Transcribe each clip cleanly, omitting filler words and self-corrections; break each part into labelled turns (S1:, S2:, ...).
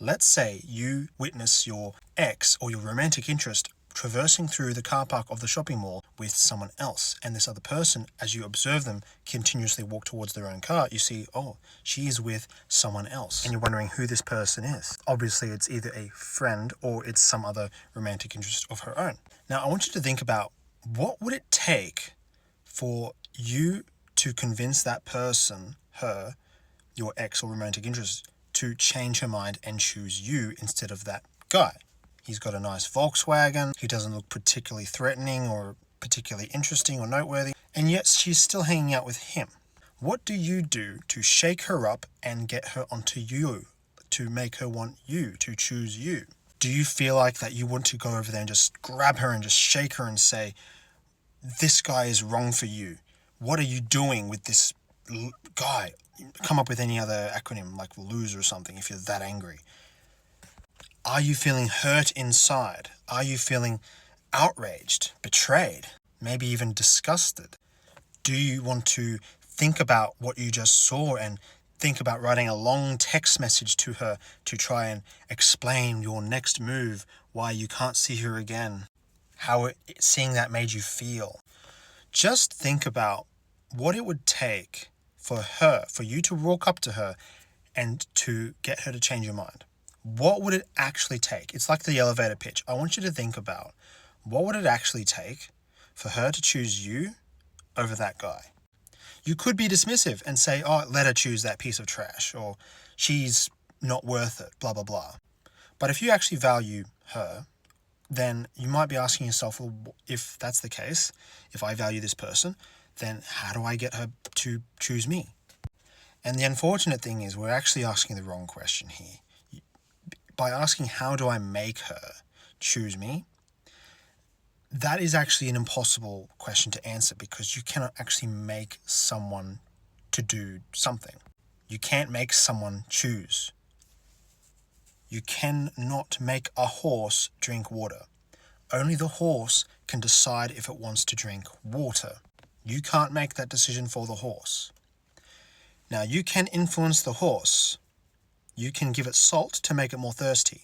S1: Let's say you witness your ex or your romantic interest traversing through the car park of the shopping mall with someone else, and this other person, as you observe them continuously walk towards their own car, you see, oh, she is with someone else, and you're wondering who this person is. Obviously, it's either a friend or it's some other romantic interest of her own. Now, I want you to think about, what would it take for you to convince that person, her, your ex or romantic interest, to change her mind and choose you instead of that guy? He's got a nice Volkswagen, he doesn't look particularly threatening or particularly interesting or noteworthy, and yet she's still hanging out with him. What do you do to shake her up and get her onto you, to make her want you, to choose you? Do you feel like that you want to go over there and just grab her and just shake her and say, this guy is wrong for you? What are you doing with this guy? Come up with any other acronym like lose or something if you're that angry. Are you feeling hurt inside? Are you feeling outraged, betrayed, maybe even disgusted? Do you want to think about what you just saw and think about writing a long text message to her to try and explain your next move, why you can't see her again, how seeing that made you feel? Just think about what it would take for you to walk up to her and to get her to change your mind. What would it actually take? It's like the elevator pitch. I want you to think about, what would it actually take for her to choose you over that guy? You could be dismissive and say, oh, let her choose that piece of trash, or she's not worth it, blah, blah, blah. But if you actually value her, then you might be asking yourself, well, if that's the case, if I value this person, then how do I get her to choose me? And the unfortunate thing is, we're actually asking the wrong question here. By asking, how do I make her choose me? That is actually an impossible question to answer, because you cannot actually make someone to do something. You can't make someone choose. You cannot make a horse drink water. Only the horse can decide if it wants to drink water. You can't make that decision for the horse. Now, you can influence the horse. You can give it salt to make it more thirsty.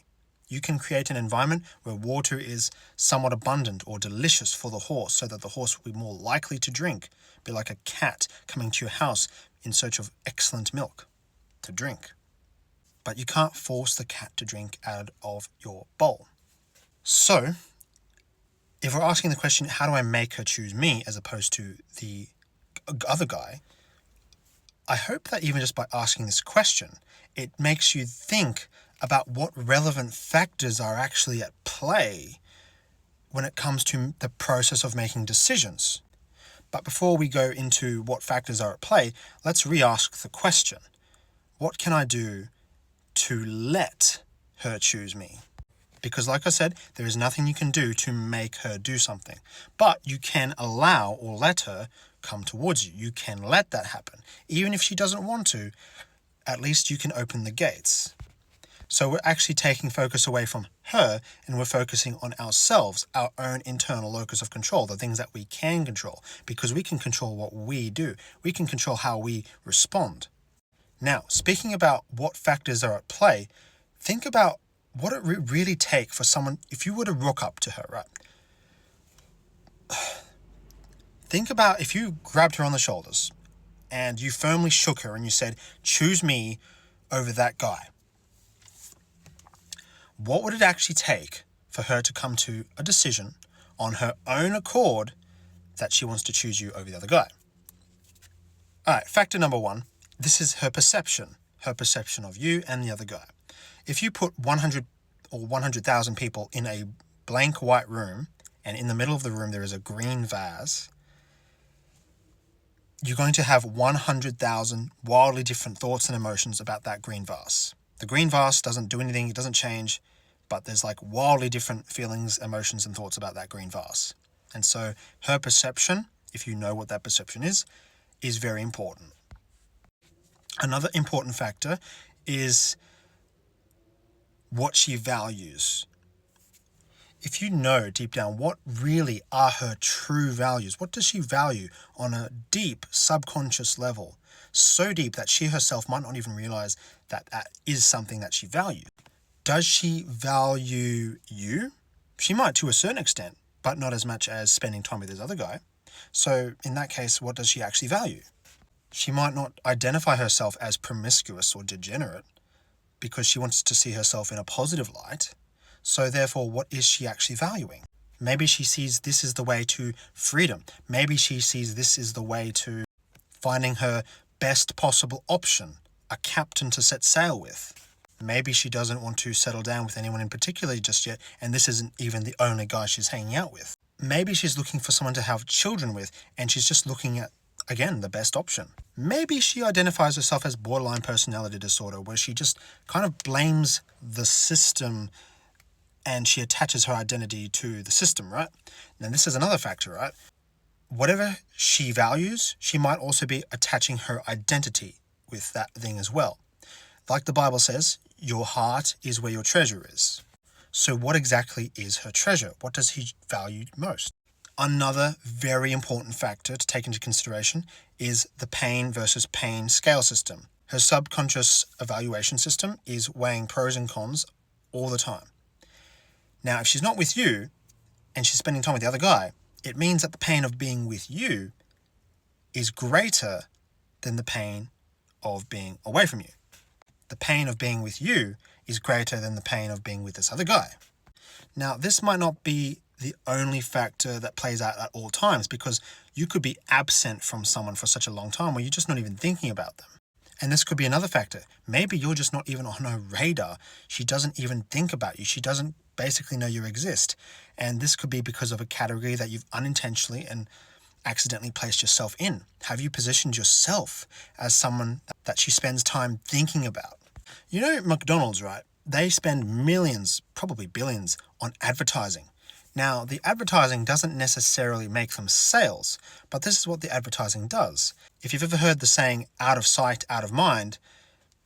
S1: You can create an environment where water is somewhat abundant or delicious for the horse, so that the horse will be more likely to drink. Be like a cat coming to your house in search of excellent milk to drink. But you can't force the cat to drink out of your bowl. So, if we're asking the question, how do I make her choose me as opposed to the other guy, I hope that even just by asking this question, it makes you think about what relevant factors are actually at play when it comes to the process of making decisions. But before we go into what factors are at play, let's re-ask the question. What can I do to let her choose me? Because like I said, there is nothing you can do to make her do something. But you can allow or let her come towards you. You can let that happen. Even if she doesn't want to, at least you can open the gates. So we're actually taking focus away from her, and we're focusing on ourselves, our own internal locus of control, the things that we can control, because we can control what we do. We can control how we respond. Now, speaking about what factors are at play, think about what it would really take for someone, if you were to rock up to her, right? Think about if you grabbed her on the shoulders and you firmly shook her and you said, choose me over that guy. What would it actually take for her to come to a decision on her own accord that she wants to choose you over the other guy? All right, factor number one, this is her perception of you and the other guy. If you put 100 or 100,000 people in a blank white room, and in the middle of the room there is a green vase, you're going to have 100,000 wildly different thoughts and emotions about that green vase. The green vase doesn't do anything, it doesn't change, but there's like wildly different feelings, emotions, and thoughts about that green vase. And so her perception, if you know what that perception is very important. Another important factor is what she values. If you know deep down what really are her true values, what does she value on a deep subconscious level, so deep that she herself might not even realize that that is something that she values. Does she value you? She might to a certain extent, but not as much as spending time with this other guy. So in that case, what does she actually value? She might not identify herself as promiscuous or degenerate because she wants to see herself in a positive light. So therefore, what is she actually valuing? Maybe she sees this is the way to freedom. Maybe she sees this is the way to finding her best possible option, a captain to set sail with. Maybe she doesn't want to settle down with anyone in particular just yet, and this isn't even the only guy she's hanging out with. Maybe she's looking for someone to have children with, and she's just looking at, again, the best option. Maybe she identifies herself as borderline personality disorder, where she just kind of blames the system and she attaches her identity to the system, right? Now, this is another factor, right? Whatever she values, she might also be attaching her identity with that thing as well. Like the Bible says, your heart is where your treasure is. So what exactly is her treasure? What does he value most? Another very important factor to take into consideration is the pain versus pain scale system. Her subconscious evaluation system is weighing pros and cons all the time. Now, if she's not with you and she's spending time with the other guy, it means that the pain of being with you is greater than the pain of being away from you. The pain of being with you is greater than the pain of being with this other guy. Now, this might not be the only factor that plays out at all times, because you could be absent from someone for such a long time where you're just not even thinking about them. And this could be another factor. Maybe you're just not even on her radar. She doesn't even think about you. She doesn't basically know you exist. And this could be because of a category that you've unintentionally and accidentally placed yourself in. Have you positioned yourself as someone that she spends time thinking about? You know, McDonald's, right? They spend millions, probably billions, on advertising. Now, the advertising doesn't necessarily make them sales, but this is what the advertising does. If you've ever heard the saying, out of sight, out of mind,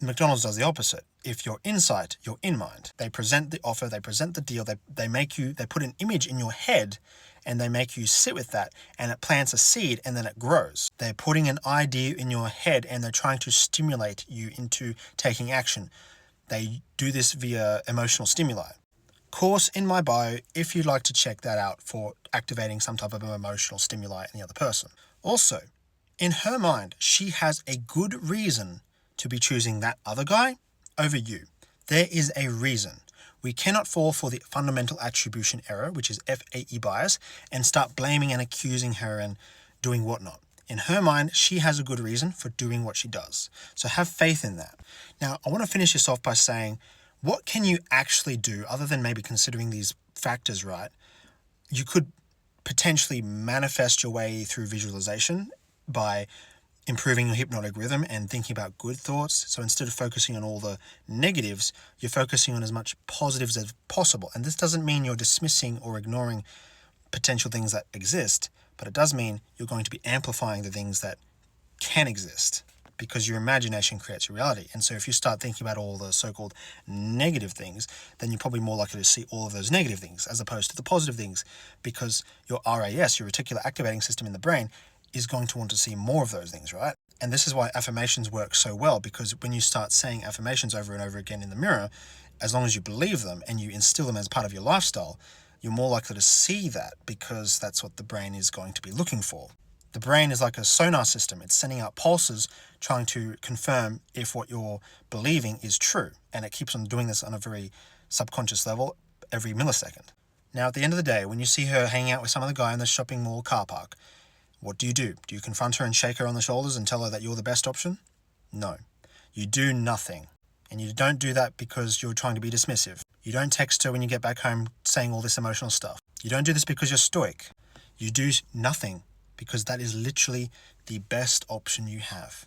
S1: McDonald's does the opposite. If you're in sight, you're in mind. They present the offer, they present the deal, they put an image in your head and they make you sit with that, and it plants a seed and then it grows. They're putting an idea in your head and they're trying to stimulate you into taking action. They do this via emotional stimuli. Course in my bio if you'd like to check that out for activating some type of emotional stimuli in the other person. Also, in her mind, she has a good reason to be choosing that other guy over you. There is a reason. We cannot fall for the fundamental attribution error, which is FAE bias, and start blaming and accusing her and doing whatnot. In her mind, she has a good reason for doing what she does. So have faith in that. Now, I want to finish this off by saying, what can you actually do other than maybe considering these factors, right? You could potentially manifest your way through visualization by improving your hypnotic rhythm and thinking about good thoughts. So instead of focusing on all the negatives, you're focusing on as much positives as possible. And this doesn't mean you're dismissing or ignoring potential things that exist, but it does mean you're going to be amplifying the things that can exist, because your imagination creates your reality. And so if you start thinking about all the so-called negative things, then you're probably more likely to see all of those negative things as opposed to the positive things, because your RAS, your reticular activating system in the brain, is going to want to see more of those things, right? And this is why affirmations work so well, because when you start saying affirmations over and over again in the mirror, as long as you believe them and you instill them as part of your lifestyle, you're more likely to see that, because that's what the brain is going to be looking for. The brain is like a sonar system. It's sending out pulses trying to confirm if what you're believing is true. And it keeps on doing this on a very subconscious level every millisecond. Now, at the end of the day, when you see her hanging out with some other guy in the shopping mall car park, what do? Do you confront her and shake her on the shoulders and tell her that you're the best option? No. You do nothing. And you don't do that because you're trying to be dismissive. You don't text her when you get back home saying all this emotional stuff. You don't do this because you're stoic. You do nothing because that is literally the best option you have.